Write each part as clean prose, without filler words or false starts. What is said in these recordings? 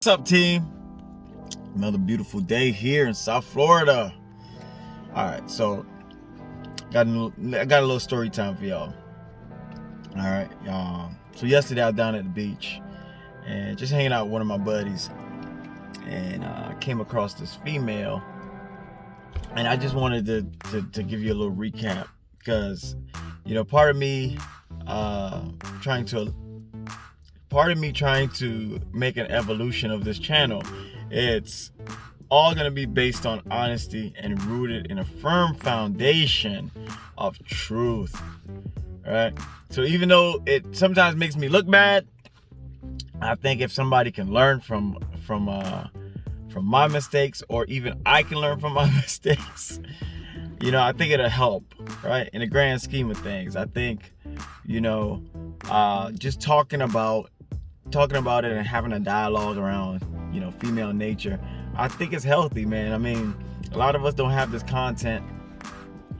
What's up, team? Another beautiful day here in South Florida. All right, so I got a little story time for y'all. All right, so yesterday I was down at the beach and just hanging out with one of my buddies, and I came across this female, and I just wanted to give you a little recap because part of me trying to make an evolution of this channel, it's all going to be based on honesty and rooted in a firm foundation of truth. All right. So even though it sometimes makes me look bad, I think if somebody can learn from my mistakes, or even I can learn from my mistakes, I think it'll help, right? In the grand scheme of things, I think, just talking about it and having a dialogue around, female nature, I think it's healthy, man. I mean, a lot of us don't have this content,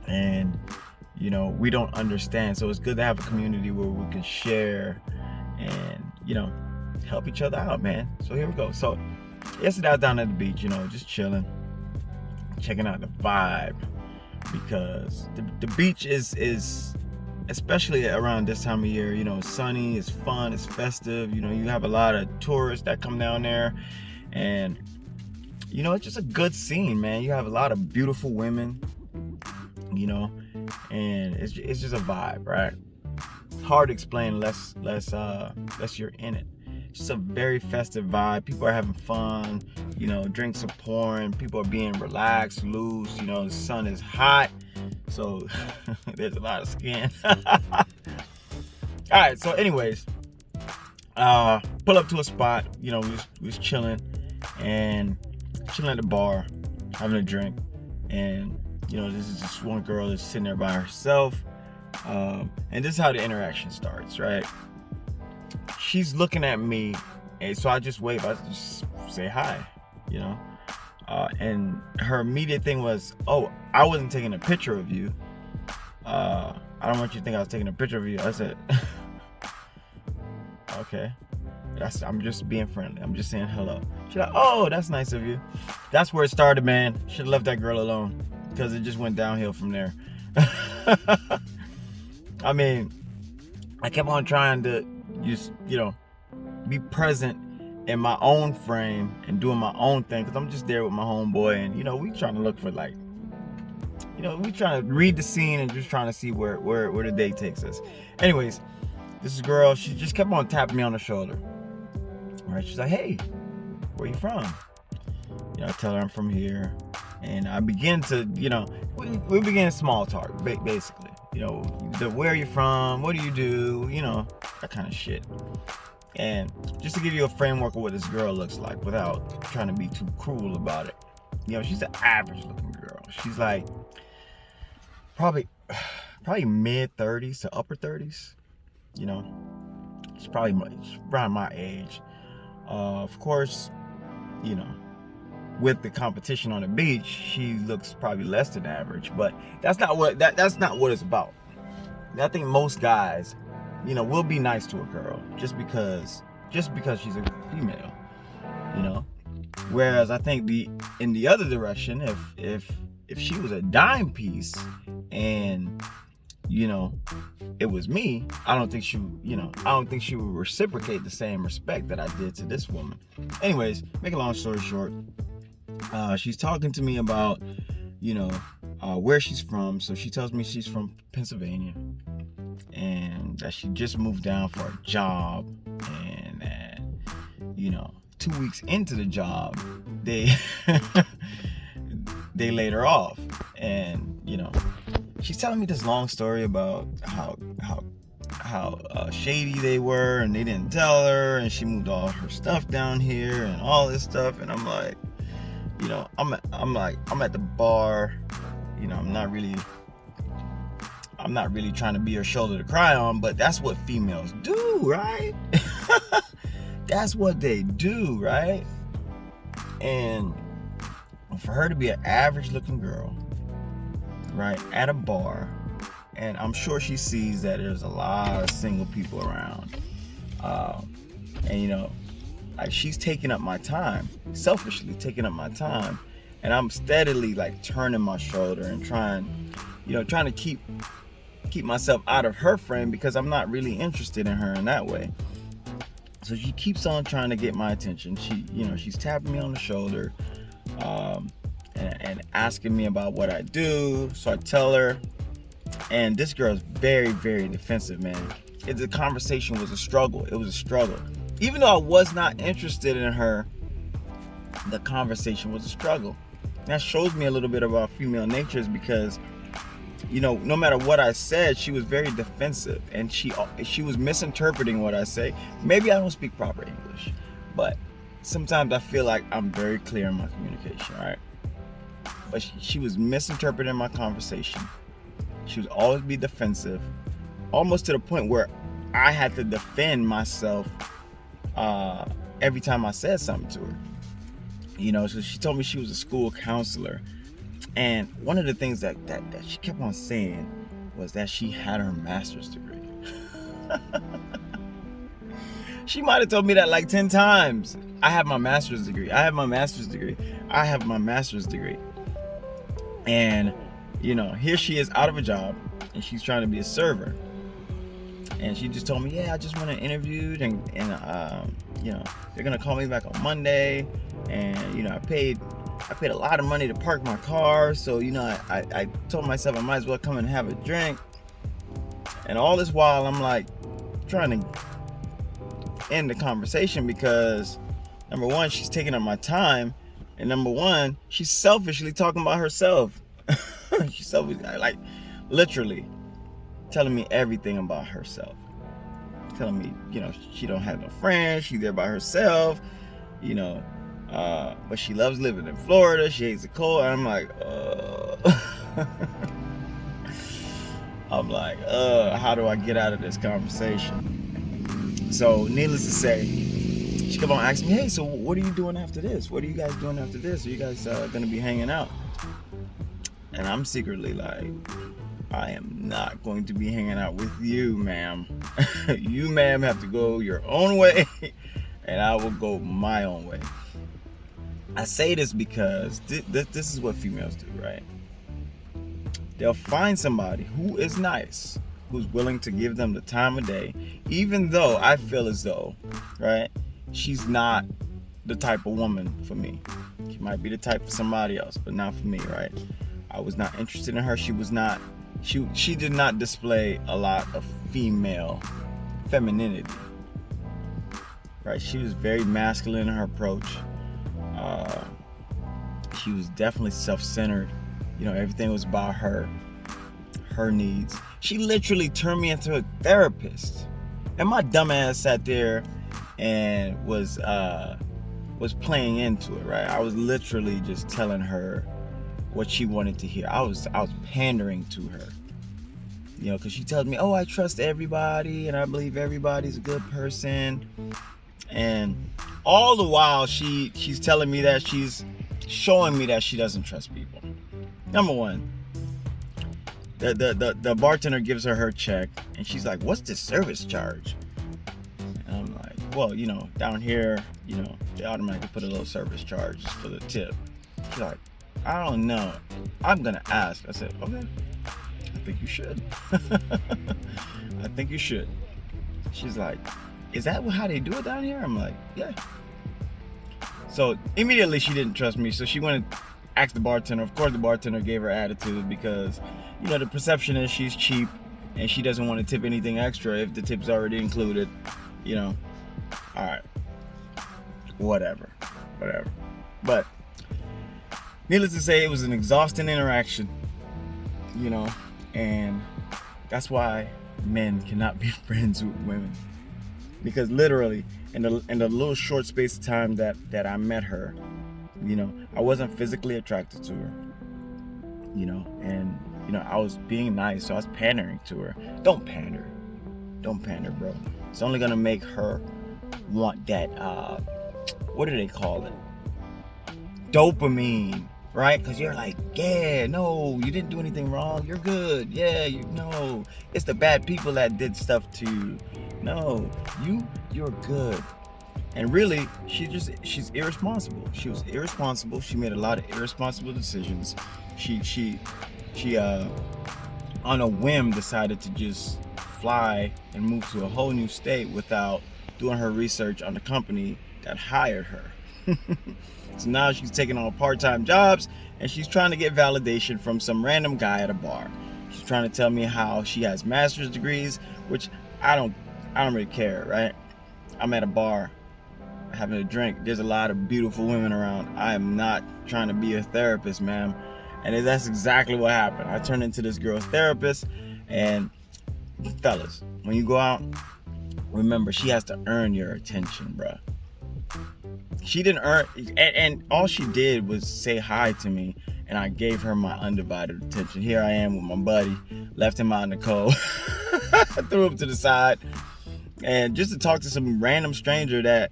and we don't understand. So it's good to have a community where we can share and help each other out, man. So here we go. So yesterday I was down at the beach, just chilling, checking out the vibe, because the beach is especially around this time of year, it's sunny, it's fun, it's festive. You have a lot of tourists that come down there, and it's just a good scene, man. You have a lot of beautiful women, and it's just a vibe, right? Hard to explain unless you're in it. It's just a very festive vibe. People are having fun, drinks are pouring, people are being relaxed, loose, the sun is hot, so there's a lot of skin. All right, so anyways, pull up to a spot, we was chilling at the bar, having a drink, and this is just one girl that's sitting there by herself, and this is how the interaction starts, right? She's looking at me, and so I just wave. I just say hi, and her immediate thing was, "Oh, I wasn't taking a picture of you. I don't want you to think I was taking a picture of you." I said, "Okay, I'm just being friendly. I'm just saying hello." She's like, "Oh, that's nice of you." That's where it started, man. Should have left that girl alone, because it just went downhill from there. I mean, I kept on trying to just, be present in my own frame and doing my own thing, because I'm just there with my homeboy, and we trying to look for, like, we trying to read the scene and just trying to see where the day takes us. Anyways, this girl, she just kept on tapping me on the shoulder. Right? She's like, "Hey, where you from?" I tell her I'm from here, and I begin to, we begin small talk, basically. Where are you from? What do you do? That kind of shit. And just to give you a framework of what this girl looks like without trying to be too cruel about it, she's an average looking girl. She's like probably mid 30s to upper 30s. She's probably around my age. Of course, with the competition on the beach, she looks probably less than average, but that's not what it's about. I think most guys, will be nice to a girl just because she's a female, Whereas I think in the other direction, if she was a dime piece and it was me, I don't think she would reciprocate the same respect that I did to this woman. Anyways, make a long story short, she's talking to me about where she's from. So she tells me she's from Pennsylvania, and that she just moved down for a job, and that 2 weeks into the job they they laid her off. And she's telling me this long story about how shady they were, and they didn't tell her, and she moved all her stuff down here and all this stuff. And I'm like, I'm at the bar, I'm not really trying to be her shoulder to cry on, but that's what females do, right? That's what they do, right? And for her to be an average looking girl, right, at a bar, and I'm sure she sees that there's a lot of single people around, and Like, she's taking up my time, selfishly taking up my time, and I'm steadily like turning my shoulder and trying to keep myself out of her frame because I'm not really interested in her in that way. So she keeps on trying to get my attention. She's tapping me on the shoulder, and asking me about what I do. So I tell her, and this girl is very, very defensive, man. The conversation was a struggle. It was a struggle. Even though I was not interested in her, the conversation was a struggle. That shows me a little bit about female natures because, no matter what I said, she was very defensive, and she was misinterpreting what I say. Maybe I don't speak proper English, but sometimes I feel like I'm very clear in my communication, right? But she was misinterpreting my conversation. She would always be defensive, almost to the point where I had to defend myself every time I said something to her. So she told me she was a school counselor. And one of the things that she kept on saying was that she had her master's degree. She might have told me that like 10 times. I have my master's degree. I have my master's degree. I have my master's degree. And, here she is out of a job, and she's trying to be a server. And she just told me, yeah, I just went and interviewed, and they're going to call me back on Monday. And, I paid a lot of money to park my car. So, I told myself I might as well come and have a drink. And all this while, I'm like trying to end the conversation because, number one, she's taking up my time. And number one, she's selfishly talking about herself. She's selfishly, like, literally telling me everything about herself. Telling me, she don't have no friends. She's there by herself. But she loves living in Florida. She hates the cold. And I'm like, how do I get out of this conversation? So, needless to say, she kept on asking me, hey, so what are you doing after this? What are you guys doing after this? Are you guys going to be hanging out? And I'm secretly like, I am not going to be hanging out with you, ma'am. You, ma'am, have to go your own way, and I will go my own way. I say this because this is what females do, right? They'll find somebody who is nice, who's willing to give them the time of day, even though I feel as though, right, she's not the type of woman for me. She might be the type for somebody else, but not for me, right? I was not interested in her. She did not display a lot of female femininity, right? She was very masculine in her approach. She was definitely self-centered. Everything was about her needs. She literally turned me into a therapist, and my dumb ass sat there and was playing into it, right? I was literally just telling her what she wanted to hear. I was pandering to her, because she tells me, oh, I trust everybody and I believe everybody's a good person, and all the while she's telling me that she's showing me that she doesn't trust people. Number one, the bartender gives her check, and she's like, what's the service charge? And I'm like, well, down here, they automatically put a little service charge for the tip. She's like, I don't know, I'm gonna ask. I said, okay, I think you should. I think you should. She's like, is that how they do it down here? I'm like, yeah. So immediately she didn't trust me, so she went and asked the bartender. Of course the bartender gave her attitude because, the perception is she's cheap and she doesn't want to tip anything extra if the tip's already included. Alright. Whatever. But needless to say, it was an exhausting interaction, and that's why men cannot be friends with women. Because literally, in the little short space of time that I met her, I wasn't physically attracted to her, and I was being nice, so I was pandering to her. Don't pander, bro. It's only gonna make her want that, what do they call it? Dopamine, right? Because you're like, yeah, no, you didn't do anything wrong. You're good. Yeah, it's the bad people that did stuff to you. No, you're good. And really, she's irresponsible. She was irresponsible. She made a lot of irresponsible decisions. She on a whim decided to just fly and move to a whole new state without doing her research on the company that hired her. So now she's taking on part-time jobs and she's trying to get validation from some random guy at a bar. She's trying to tell me how she has master's degrees, which I don't really care, right? I'm at a bar having a drink. There's a lot of beautiful women around. I am not trying to be a therapist, ma'am. And that's exactly what happened. I turned into this girl's therapist. And fellas, when you go out, remember, she has to earn your attention, bruh. She didn't earn, and all she did was say hi to me, and I gave her my undivided attention. Here I am with my buddy, left him out in the cold, threw him to the side, and just to talk to some random stranger that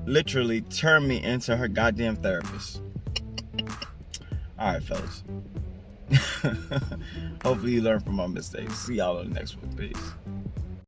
literally turned me into her goddamn therapist. All right, fellas. Hopefully you learn from my mistakes. See y'all on the next one. Peace.